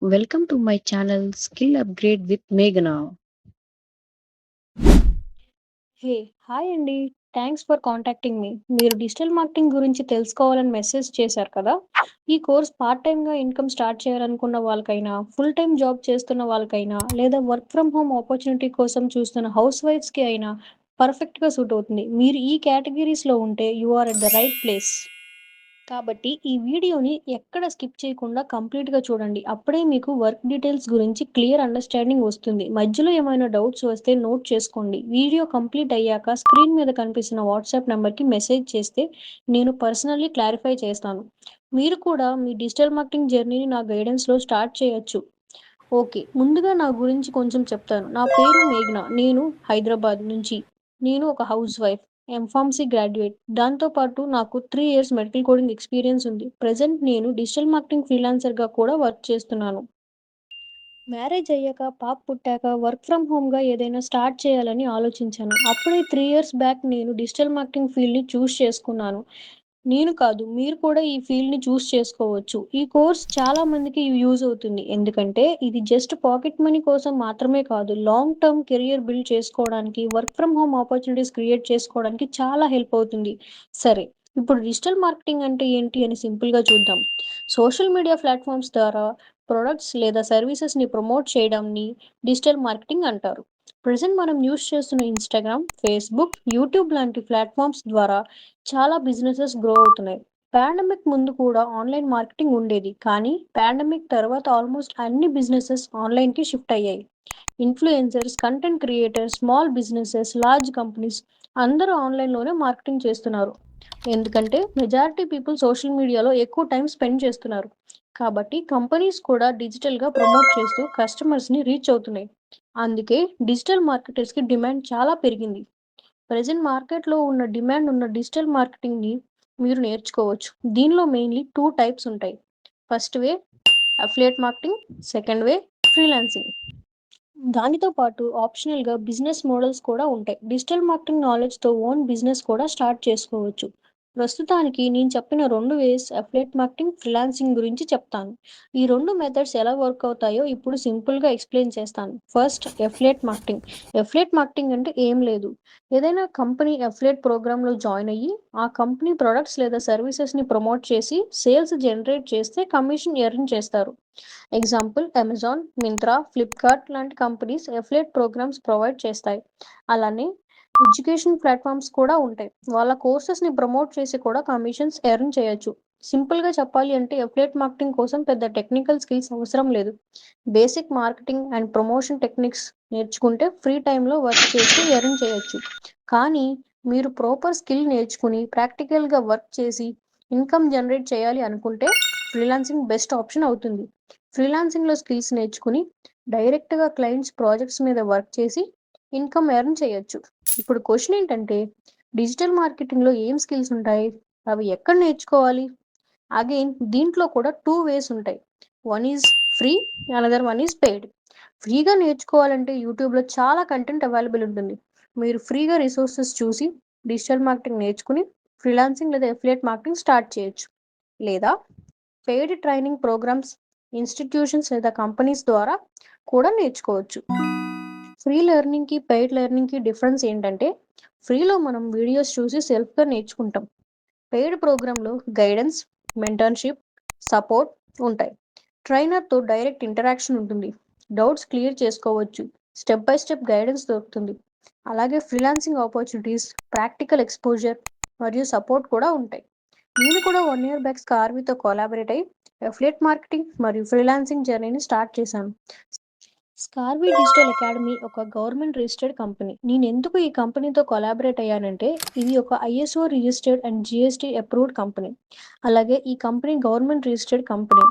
Welcome to my channel Skill Upgrade with Meghna. Hey! Hi అండి. Thanks for contacting మీ. మీరు digital marketing గురించి తెలుసుకోవాలని message చేశారు కదా! ఈ కోర్స్ పార్ట్ టైమ్‌గా ఇన్‌కమ్ స్టార్ట్ చేయాలనుకున్న వాళ్ళకైనా, ఫుల్ టైమ్ జాబ్ చేస్తున్న వాళ్ళకైనా, లేదా వర్క్ ఫ్రమ్ హోమ్ ఆపర్చునిటీ కోసం చూస్తున్న హౌస్ వైఫ్స్‌కి అయినా పర్ఫెక్ట్‌గా సూట్ అవుతుంది. మీరు ఈ కేటగరీస్‌లో ఉంటే you are at the right place. కాబట్టి ఈ వీడియోని ఎక్కడ స్కిప్ చేయకుండా కంప్లీట్‌గా చూడండి. అప్పుడే మీకు వర్క్ డీటెయిల్స్ గురించి క్లియర్ అండర్‌స్టాండింగ్ వస్తుంది. మధ్యలో ఏమైనా డౌట్స్ వస్తే నోట్ చేసుకోండి. వీడియో కంప్లీట్ అయ్యాక స్క్రీన్ మీద కనిపిస్తున్న వాట్సాప్ నంబర్‌కి మెసేజ్ చేస్తే నేను పర్సనల్లీ క్లారిఫై చేస్తాను. మీరు కూడా మీ డిజిటల్ మార్కెటింగ్ జర్నీని నా గైడెన్స్‌లో స్టార్ట్ చేయొచ్చు. ఓకే. ముందుగా నా గురించి కొంచెం చెప్తాను. నా పేరు మేఘన. నేను హైదరాబాద్ నుంచి. నేను ఒక హౌస్ వైఫ్. M Pharmacy graduate. దాంతో పాటు నాకు 3 ఇయర్స్ మెడికల్ కోడింగ్ ఎక్స్‌పీరియన్స్ ఉంది. ప్రెజెంట్ నేను డిజిటల్ మార్కెటింగ్ ఫ్రీలాన్సర్‌గా కూడా వర్క్ చేస్తున్నాను. మ్యారేజ్ అయ్యాక, పాప పుట్టాక వర్క్ ఫ్రమ్ హోమ్‌గా ఏదైనా స్టార్ట్ చేయాలని ఆలోచించాను. అప్పుడే 3 ఇయర్స్ బ్యాక్ నేను డిజిటల్ మార్కెటింగ్ ఫీల్డ్‌ని చూజ్ చేసుకున్నాను. నేను కాదు, మీరు కూడా ఈ ఫీల్డ్‌ని చూజ్ చేసుకోవచ్చు. ఈ కోర్స్ చాలా మందికి యూజ్ అవుతుంది. ఎందుకంటే ఇది జస్ట్ పాకెట్ మనీ కోసం మాత్రమే కాదు, లాంగ్ టర్మ్ కెరియర్ బిల్డ్ చేసుకోవడానికి, work from home opportunities create చేసుకోవడానికి చాలా హెల్ప్ అవుతుంది. సరే, ఇప్పుడు డిజిటల్ మార్కెటింగ్ అంటే ఏంటి అని సింపుల్‌గా చూద్దాం. సోషల్ మీడియా ప్లాట్‌ఫార్మ్స్ ద్వారా ప్రొడక్ట్స్ లేదా సర్వీసెస్‌ని ప్రమోట్ చేయడాన్ని డిజిటల్ మార్కెటింగ్ అంటారు. ప్రెజెంట్ మనం యూజ్ చేస్తున్న ఇన్‌స్టాగ్రామ్, ఫేస్‌బుక్, యూట్యూబ్ లాంటి ప్లాట్‌ఫార్మ్స్ ద్వారా చాలా బిజినెసెస్ గ్రో అవుతున్నాయి. పాండమిక్ ముందు కూడా ఆన్‌లైన్ మార్కెటింగ్ ఉండేది. కానీ పాండమిక్ తర్వాత ఆల్మోస్ట్ అన్ని బిజినెసెస్ ఆన్‌లైన్‌కి షిఫ్ట్ అయ్యాయి. Influencers, content creators, small businesses, large companies అందరూ ఆన్‌లైన్‌లోనే మార్కెటింగ్ చేస్తున్నారు. ఎందుకంటే మెజారిటీ పీపుల్ సోషల్ మీడియాలో ఎక్కువ టైమ్ స్పెండ్ చేస్తున్నారు. కాబట్టి కంపెనీస్ కూడా డిజిటల్‌గా ప్రమోట్ చేస్తూ కస్టమర్స్‌ని రీచ్ అవుతున్నాయి. అందుకే డిజిటల్ మార్కెటర్స్‌కి డిమాండ్ చాలా పెరిగింది. ప్రెజెంట్ మార్కెట్‌లో ఉన్న డిమాండ్ ఉన్న డిజిటల్ మార్కెటింగ్‌ని మీరు నేర్చుకోవచ్చు. దీనిలో మెయిన్‌లీ 2 టైప్స్ ఉంటాయి. First way affiliate marketing, second way freelancing. దానితో పాటు ఆప్షనల్‌గా బిజినెస్ మోడల్స్ కూడా ఉంటాయి. డిజిటల్ మార్కెటింగ్ నాలెడ్జ్‌తో ఓన్ బిజినెస్ కూడా స్టార్ట్ చేసుకోవచ్చు. ప్రస్తుతానికి నేను చెప్పిన 2 వేస్ అఫిలియేట్ మార్కెటింగ్, ఫ్రీలాన్సింగ్ గురించి చెప్తాను. ఈ 2 మెథడ్స్ ఎలా వర్క్ అవుతాయో ఇప్పుడు సింపుల్‌గా ఎక్స్‌ప్లెయిన్ చేస్తాను. First affiliate marketing. Affiliate marketing అంటే ఏం లేదు. ఏదైనా కంపెనీ అఫిలియేట్ ప్రోగ్రామ్‌లో జాయిన్ అయ్యి, ఆ కంపెనీ ప్రొడక్ట్స్ లేదా సర్వీసెస్‌ని ప్రమోట్ చేసి సేల్స్ జనరేట్ చేస్తే కమిషన్ ఎర్న్ చేస్తారు. ఎగ్జాంపుల్ అమెజాన్, మింత్రా, ఫ్లిప్‌కార్ట్ లాంటి కంపెనీస్ అఫిలియేట్ ప్రోగ్రామ్స్ ప్రొవైడ్ చేస్తాయి. అలానే ఎడ్యుకేషన్ ప్లాట్‌ఫార్మ్స్ కూడా ఉంటాయి. వాళ్ళ కోర్సెస్‌ని ప్రమోట్ చేసి కూడా కమిషన్స్ ఎర్న్ చేయొచ్చు. సింపుల్‌గా చెప్పాలి అంటే అఫిలియేట్ మార్కెటింగ్ కోసం పెద్ద టెక్నికల్ స్కిల్స్ అవసరం లేదు. Basic marketing and promotion techniques నేర్చుకుంటే ఫ్రీ టైమ్‌లో వర్క్ చేస్తూ ఎర్న్ చేయొచ్చు. కానీ మీరు ప్రాపర్ స్కిల్ నేర్చుకుని ప్రాక్టికల్‌గా వర్క్ చేసి ఇన్‌కమ్ జనరేట్ చేయాలి అనుకుంటే ఫ్రీలాన్సింగ్ బెస్ట్ ఆప్షన్ అవుతుంది. ఫ్రీలాన్సింగ్‌లో స్కిల్స్ నేర్చుకుని డైరెక్ట్‌గా క్లయింట్స్ ప్రాజెక్ట్స్ మీద వర్క్ చేసి ఇన్‌కమ్ ఎర్న్ చేయొచ్చు. ఇప్పుడు క్వెషన్ ఏంటంటే డిజిటల్ మార్కెటింగ్‌లో ఏం స్కిల్స్ ఉంటాయి? అవి ఎక్కడ నేర్చుకోవాలి? అగైన్ దీంట్లో కూడా 2 వేస్ ఉంటాయి. One is free, another one is paid. ఫ్రీగా నేర్చుకోవాలంటే యూట్యూబ్‌లో చాలా కంటెంట్ అవైలబుల్ ఉంటుంది. మీరు ఫ్రీగా రిసోర్సెస్ చూసి డిజిటల్ మార్కెటింగ్ నేర్చుకుని ఫ్రీలాన్సింగ్ లేదా అఫిలియేట్ మార్కెటింగ్ స్టార్ట్ చేయొచ్చు. లేదా పెయిడ్ ట్రైనింగ్ ప్రోగ్రామ్స్, ఇన్‌స్టిట్యూషన్స్ లేదా కంపెనీస్ ద్వారా కూడా నేర్చుకోవచ్చు. ఫ్రీ లెర్నింగ్‌కి, పెయిడ్ లెర్నింగ్‌కి డిఫరెన్స్ ఏంటంటే, ఫ్రీలో మనం వీడియోస్ చూసి సెల్ఫ్‌గా నేర్చుకుంటాం. పెయిడ్ ప్రోగ్రామ్‌లో గైడెన్స్, మెంటర్‌షిప్, సపోర్ట్ ఉంటాయి. ట్రైనర్‌తో డైరెక్ట్ ఇంటరాక్షన్ ఉంటుంది. డౌట్స్ క్లియర్ చేసుకోవచ్చు. స్టెప్ బై స్టెప్ గైడెన్స్ దొరుకుతుంది. అలాగే ఫ్రీలాన్సింగ్ ఆపర్చునిటీస్, ప్రాక్టికల్ ఎక్స్‌పోజర్ మరియు సపోర్ట్ కూడా ఉంటాయి. నేను కూడా 1 ఇయర్ బ్యాక్ స్కార్వితో కొలాబరేట్ అయ్యి అఫిలియేట్ మార్కెటింగ్ మరియు ఫ్రీలాన్సింగ్ జర్నీని స్టార్ట్ చేశాను. స్కార్వీ డిజిటల్ అకాడమీ ఒక గవర్నమెంట్ రిజిస్టర్డ్ కంపెనీ. నేనెందుకు ఈ కంపెనీతో కొలాబరేట్ అయ్యానంటే, ఇది ఒక ISO registered and GST approved company. అలాగే ఈ కంపెనీ గవర్నమెంట్ రిజిస్టర్డ్ కంపెనీ.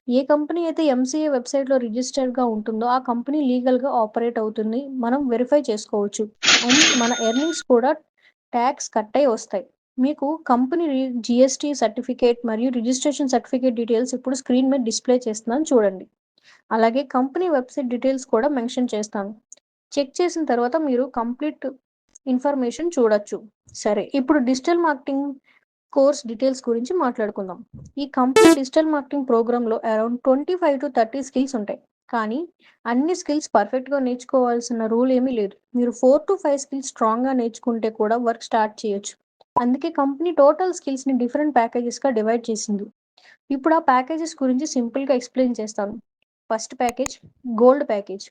ఏ కంపెనీ అయితే ఎంసీఏ వెబ్‌సైట్‌లో రిజిస్టర్డ్‌గా ఉంటుందో, ఆ కంపెనీ లీగల్‌గా ఆపరేట్ అవుతుంది. మనం వెరిఫై చేసుకోవచ్చు. అండ్ మన ఎర్నింగ్స్ కూడా టాక్స్ కట్ అయ్యి వస్తాయి. మీకు కంపెనీ జీఎస్టీ సర్టిఫికేట్ మరియు రిజిస్ట్రేషన్ సర్టిఫికేట్ డీటెయిల్స్ ఇప్పుడు స్క్రీన్ మీద డిస్‌ప్లే చేస్తున్నాను చూడండి. అలాగే కంపెనీ వెబ్‌సైట్ డీటెయిల్స్ కూడా మెన్షన్ చేస్తాను. చెక్ చేసిన తర్వాత మీరు కంప్లీట్ ఇన్ఫర్మేషన్ చూడొచ్చు. సరే, ఇప్పుడు డిజిటల్ మార్కెటింగ్ కోర్స్ డీటెయిల్స్ గురించి మాట్లాడుకుందాం. ఈ కంప్లీట్ డిజిటల్ మార్కెటింగ్ ప్రోగ్రామ్లో అరౌండ్ 25 to 30 స్కిల్స్ ఉంటాయి. కానీ అన్ని స్కిల్స్ పర్ఫెక్ట్గా నేర్చుకోవాల్సిన రూల్ ఏమీ లేదు. మీరు 4 to 5 స్కిల్స్ స్ట్రాంగ్గా నేర్చుకుంటే కూడా వర్క్ స్టార్ట్ చేయొచ్చు. అందుకే కంపెనీ టోటల్ స్కిల్స్ని డిఫరెంట్ ప్యాకేజెస్గా డివైడ్ చేసింది. ఇప్పుడు ఆ ప్యాకేజెస్ గురించి సింపుల్గా ఎక్స్ప్లెయిన్ చేస్తాను. First package gold package.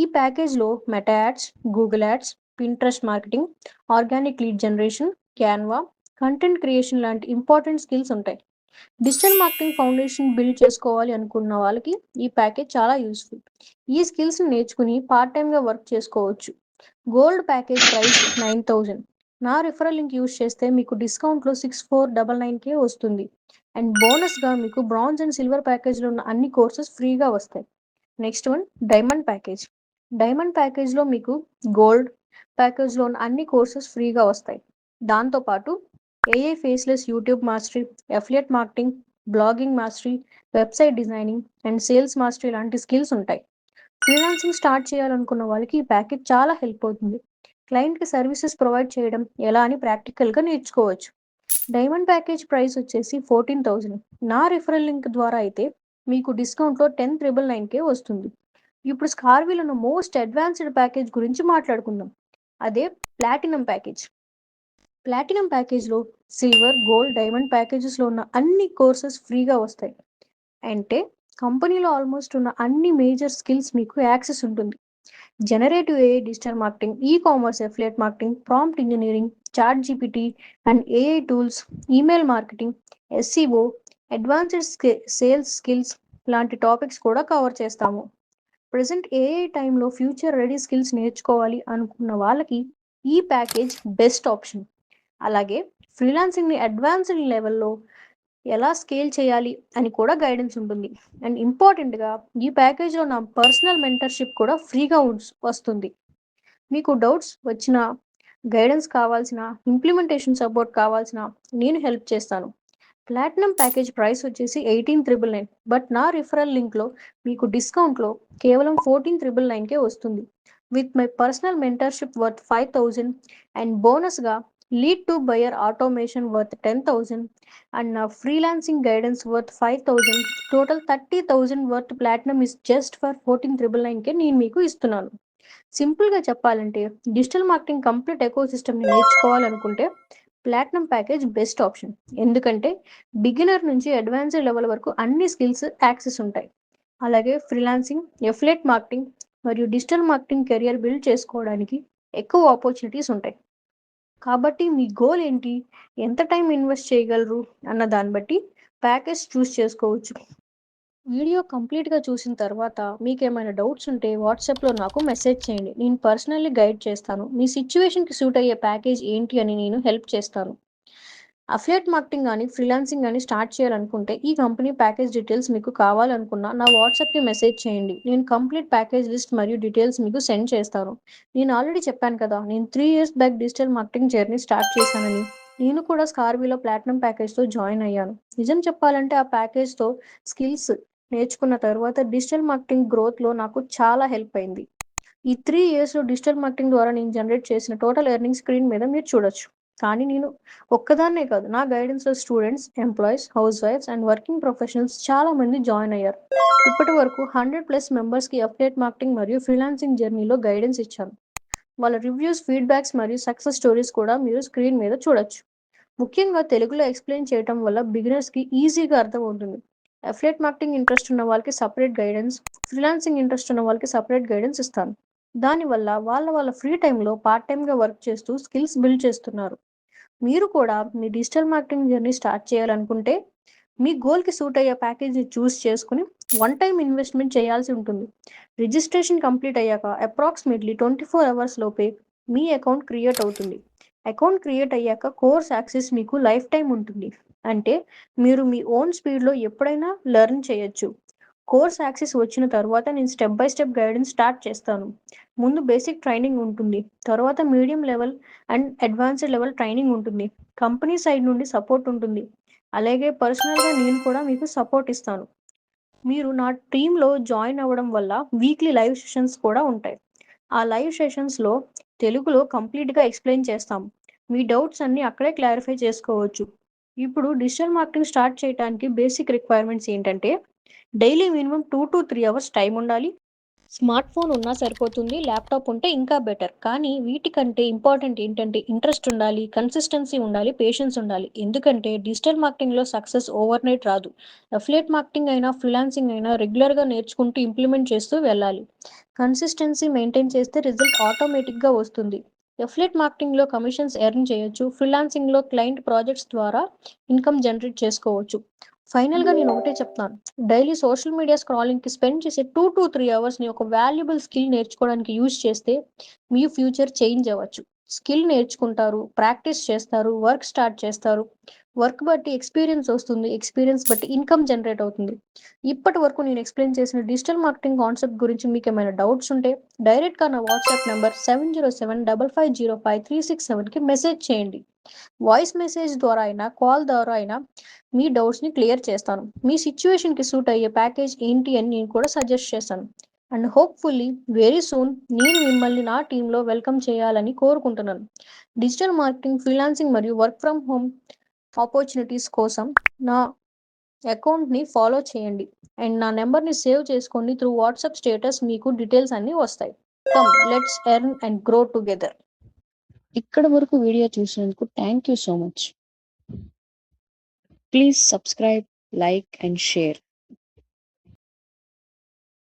ఈ ప్యాకేజ్లో Meta ads, Google ads, Pinterest marketing, organic lead generation, Canva, content creation లాంటి ఇంపార్టెంట్ స్కిల్స్ ఉంటాయి. డిజిటల్ మార్కెటింగ్ ఫౌండేషన్ బిల్డ్ చేసుకోవాలి అనుకున్న వాళ్ళకి ఈ ప్యాకేజ్ చాలా యూస్ఫుల్. ఈ స్కిల్స్ని నేర్చుకుని పార్ట్ టైమ్గా వర్క్ చేసుకోవచ్చు. Gold package price 9,000. నా రిఫరల్ లింక్ యూస్ చేస్తే మీకు డిస్కౌంట్లో 6499K వస్తుంది. అండ్ బోనస్గా మీకు బ్రాంజ్ అండ్ సిల్వర్ ప్యాకేజ్లో ఉన్న అన్ని కోర్సెస్ ఫ్రీగా వస్తాయి. Next one diamond package. Diamond ప్యాకేజ్లో మీకు గోల్డ్ ప్యాకేజ్లో ఉన్న అన్ని కోర్సెస్ ఫ్రీగా వస్తాయి. దాంతోపాటు AI faceless YouTube mastery, affiliate marketing, blogging mastery, website designing and sales mastery లాంటి స్కిల్స్ ఉంటాయి. ఫ్రీలాన్సింగ్ స్టార్ట్ చేయాలనుకున్న వాళ్ళకి ఈ ప్యాకేజ్ చాలా హెల్ప్ అవుతుంది. క్లయింట్కి సర్వీసెస్ ప్రొవైడ్ చేయడం ఎలా అని ప్రాక్టికల్గా నేర్చుకోవచ్చు. డైమండ్ ప్యాకేజ్ ప్రైస్ వచ్చేసి 14,000. నా రిఫరల్ లింక్ ద్వారా అయితే మీకు డిస్కౌంట్లో 10,999K వస్తుంది. ఇప్పుడు స్కార్వీలో ఉన్న మోస్ట్ అడ్వాన్స్డ్ ప్యాకేజ్ గురించి మాట్లాడుకుందాం. అదే ప్లాటినం ప్యాకేజ్. ప్లాటినం ప్యాకేజ్లో సిల్వర్, గోల్డ్, డైమండ్ ప్యాకేజెస్లో ఉన్న అన్ని కోర్సెస్ ఫ్రీగా వస్తాయి. అంటే కంపెనీలో ఆల్మోస్ట్ ఉన్న అన్ని మేజర్ స్కిల్స్ మీకు యాక్సెస్ ఉంటుంది. Generative AI digital marketing, e commerce, affiliate marketing, prompt engineering, ChatGPT and AI tools, email marketing, SEO, advanced sales skills లాంటి టాపిక్స్ కూడా కవర్ చేస్తాము. ప్రజెంట్ ఏఐ టైంలో ఫ్యూచర్ రెడీ స్కిల్స్ నేర్చుకోవాలి అనుకున్న వాళ్ళకి ఈ ప్యాకేజ్ బెస్ట్ ఆప్షన్. అలాగే ఫ్రీలాన్సింగ్ని advanced లెవెల్లో ఎలా స్కేల్ చేయాలి అని కూడా గైడెన్స్ ఉంటుంది. అండ్ ఇంపార్టెంట్గా ఈ ప్యాకేజ్లో నా పర్సనల్ మెంటర్షిప్ కూడా ఫ్రీగా వస్తుంది. మీకు డౌట్స్ వచ్చిన, గైడెన్స్ కావాల్సిన, ఇంప్లిమెంటేషన్ సపోర్ట్ కావాల్సిన నేను హెల్ప్ చేస్తాను. ప్లాటినం ప్యాకేజ్ ప్రైస్ వచ్చేసి 18,999, బట్ నా రిఫరల్ లింక్లో మీకు డిస్కౌంట్లో కేవలం 14,999K వస్తుంది. With my personal mentorship worth 5,000 and బోనస్గా lead to buyer automation worth 10,000 and నా freelancing guidance worth 5,000. Total 30,000 worth platinum is just for 14,999K నేను మీకు ఇస్తున్నాను. సింపుల్గా చెప్పాలంటే డిజిటల్ మార్కెటింగ్ కంప్లీట్ ఎకో సిస్టమ్ని నేర్చుకోవాలనుకుంటే ప్లాటినం ప్యాకేజ్ బెస్ట్ ఆప్షన్. ఎందుకంటే బిగినర్ నుంచి అడ్వాన్స్డ్ లెవెల్ వరకు అన్ని స్కిల్స్ యాక్సెస్ ఉంటాయి. అలాగే ఫ్రీలాన్సింగ్, ఎఫిలియేట్ మార్కెటింగ్ మరియు డిజిటల్ మార్కెటింగ్ కెరియర్ బిల్డ్ చేసుకోవడానికి ఎక్కువ ఆపర్చునిటీస్ ఉంటాయి. కాబట్టి మీ గోల్ ఏంటి, ఎంత టైం ఇన్వెస్ట్ చేయగలరు అన్న దాన్ని బట్టి ప్యాకేజ్ చూస్ చేసుకోవచ్చు. వీడియో కంప్లీట్గా చూసిన తర్వాత మీకు ఏమైనా డౌట్స్ ఉంటే వాట్సాప్లో నాకు మెసేజ్ చేయండి. నేను పర్సనల్లీ గైడ్ చేస్తాను. మీ సిచ్యువేషన్కి సూట్ అయ్యే ప్యాకేజ్ ఏంటి అని నేను హెల్ప్ చేస్తాను. అఫిలియేట్ మార్కెటింగ్ కానీ ఫ్రీలాన్సింగ్ కానీ స్టార్ట్ చేయాలనుకుంటే ఈ కంపెనీ ప్యాకేజ్ డీటెయిల్స్ మీకు కావాలనుకున్నా నా వాట్సాప్కి మెసేజ్ చేయండి. నేను కంప్లీట్ ప్యాకేజ్ లిస్ట్ మరియు డీటెయిల్స్ మీకు సెండ్ చేస్తాను. నేను ఆల్రెడీ చెప్పాను కదా, నేను 3 years back digital marketing journey start చేశానని. నేను కూడా స్కార్వీలో ప్లాటినం ప్యాకేజ్తో జాయిన్ అయ్యాను. నిజం చెప్పాలంటే ఆ ప్యాకేజ్తో స్కిల్స్ నేర్చుకున్న తర్వాత డిజిటల్ మార్కెటింగ్ గ్రోత్లో నాకు చాలా హెల్ప్ అయింది. ఈ 3 yearsలో డిజిటల్ మార్కెటింగ్ ద్వారా నేను జనరేట్ చేసిన టోటల్ ఎర్నింగ్ స్క్రీన్ మీద మీరు చూడొచ్చు. కానీ నేను ఒక్కదాన్నే కాదు, నా గైడెన్స్లో స్టూడెంట్స్, ఎంప్లాయీస్, హౌస్ వైఫ్స్ అండ్ వర్కింగ్ ప్రొఫెషనల్స్ చాలా మంది జాయిన్ అయ్యారు. ఇప్పటి వరకు 100+ మెంబర్స్కి అఫిలియేట్ మార్కెటింగ్ మరియు ఫ్రీలాన్సింగ్ జర్నీలో గైడెన్స్ ఇచ్చాను. వాళ్ళ రివ్యూస్, ఫీడ్బ్యాక్స్ మరియు సక్సెస్ స్టోరీస్ కూడా మీరు స్క్రీన్ మీద చూడొచ్చు. ముఖ్యంగా తెలుగులో ఎక్స్ప్లెయిన్ చేయడం వల్ల బిగినర్స్కి ఈజీగా అర్థమవుతుంది. అఫిలియేట్ మార్కెటింగ్ ఇంట్రెస్ట్ ఉన్న వాళ్ళకి సపరేట్ గైడెన్స్, ఫ్రీలాన్సింగ్ ఇంట్రెస్ట్ ఉన్న వాళ్ళకి సపరేట్ గైడెన్స్ ఇస్తాను. దానివల్ల వాళ్ళ ఫ్రీ టైంలో పార్ట్ టైమ్గా వర్క్ చేస్తూ స్కిల్స్ బిల్డ్ చేస్తున్నారు. మీరు కూడా మీ డిజిటల్ మార్కెటింగ్ జర్నీ స్టార్ట్ చేయాలనుకుంటే మీ గోల్కి సూట్ అయ్యే ప్యాకేజ్ని చూస్ చేసుకుని వన్ టైం ఇన్వెస్ట్మెంట్ చేయాల్సి ఉంటుంది. రిజిస్ట్రేషన్ కంప్లీట్ అయ్యాక అప్రాక్సిమేట్లీ 24 hours లోపే మీ అకౌంట్ క్రియేట్ అవుతుంది. అకౌంట్ క్రియేట్ అయ్యాక కోర్స్ యాక్సెస్ మీకు లైఫ్ టైం ఉంటుంది. అంటే మీరు మీ ఓన్ స్పీడ్లో ఎప్పుడైనా లెర్న్ చేయొచ్చు. కోర్స్ యాక్సెస్ వచ్చిన తర్వాత నేను step by step guidance start చేస్తాను. ముందు బేసిక్ ట్రైనింగ్ ఉంటుంది, తర్వాత medium level and advanced level training ఉంటుంది. కంపెనీ సైడ్ నుండి సపోర్ట్ ఉంటుంది. అలాగే పర్సనల్గా నేను కూడా మీకు సపోర్ట్ ఇస్తాను. మీరు నా టీంలో జాయిన్ అవ్వడం వల్ల వీక్లీ లైవ్ సెషన్స్ కూడా ఉంటాయి. ఆ లైవ్ సెషన్స్లో తెలుగులో కంప్లీట్గా ఎక్స్ప్లెయిన్ చేస్తాం. మీ డౌట్స్ అన్నీ అక్కడే క్లారిఫై చేసుకోవచ్చు. ఇప్పుడు డిజిటల్ మార్కెటింగ్ స్టార్ట్ చేయడానికి బేసిక్ రిక్వైర్మెంట్స్ ఏంటంటే daily minimum 2 to 3 hours time ఉండాలి. స్మార్ట్ ఫోన్ ఉన్నా సరిపోతుంది. ల్యాప్‌టాప్ ఉంటే ఇంకా బెటర్. కానీ వీటికంటే ఇంపార్టెంట్ ఏంటంటే ఇంట్రెస్ట్ ఉండాలి, కన్సిస్టెన్సీ ఉండాలి, పేషెన్స్ ఉండాలి. ఎందుకంటే డిజిటల్ మార్కెటింగ్‌లో సక్సెస్ ఓవర్‌నైట్ రాదు. అఫిలియేట్ మార్కెటింగ్ అయినా, ఫ్రీలాన్సింగ్ అయినా రెగ్యులర్‌గా నేర్చుకుంటూ ఇంప్లిమెంట్ చేస్తూ వెళ్ళాలి. కన్సిస్టెన్సీ మెయింటైన్ చేస్తే రిజల్ట్ ఆటోమేటిక్‌గా వస్తుంది. అఫిలియేట్ మార్కెటింగ్‌లో కమిషన్స్ ఎర్న్ చేయొచ్చు. ఫ్రీలాన్సింగ్‌లో క్లయింట్ ప్రాజెక్ట్స్ ద్వారా ఇన్‌కమ్ జనరేట్ చేసుకోవచ్చు. ఫైనల్‌గా నేను ఒకటే చెప్తాను. డైలీ సోషల్ మీడియా స్క్రాలింగ్‌కి స్పెండ్ చేసే 2-3 అవర్స్‌ని ఒక వాల్యుబుల్ స్కిల్ నేర్చుకోవడానికి యూజ్ చేస్తే మీ ఫ్యూచర్ చేంజ్ అవ్వచ్చు. స్కిల్ నేర్చుకుంటారు, ప్రాక్టీస్ చేస్తారు, వర్క్ స్టార్ట్ చేస్తారు. వర్క్ బట్టి ఎక్స్‌పీరియన్స్ వస్తుంది. ఎక్స్‌పీరియన్స్ బట్టి ఇన్‌కమ్ జనరేట్ అవుతుంది. ఇప్పటి వరకు నేను ఎక్స్‌ప్లెయిన్ చేసిన డిజిటల్ మార్కెటింగ్ కాన్సెప్ట్ గురించి మీకేమైనా డౌట్స్ ఉంటే డైరెక్ట్‌గా నా వాట్సాప్ నంబర్ 7075550367కి మెసేజ్ చేయండి. వాయిస్ మెసేజ్ ద్వారా అయినా, కాల్ ద్వారా అయినా మీ డౌట్స్‌ని క్లియర్ చేస్తాను. మీ సిట్యుయేషన్‌కి సూట్ అయ్యే ప్యాకేజ్ ఏంటి అని నేను కూడా సజెస్ట్ చేస్తాను. అండ్ హోప్‌ఫుల్లీ వెరీ సూన్ నేను మిమ్మల్ని నా టీమ్‌లో వెల్కమ్ చేయాలని కోరుకుంటున్నాను. డిజిటల్ మార్కెటింగ్, ఫ్రీలాన్సింగ్ మరియు వర్క్ ఫ్రమ్ హోమ్ ఆపర్చునిటీస్ కోసం నా అకౌంట్‌ని ఫాలో చేయండి. అండ్ నా నంబర్‌ని సేవ్ చేసుకోండి. త్రూ వాట్సాప్ స్టేటస్ మీకు డీటెయిల్స్ అన్నీ వస్తాయి. Come let's earn and grow together. ఇక్కడ వరకు వీడియో చూసినందుకు thank you so much. Please subscribe, like and share.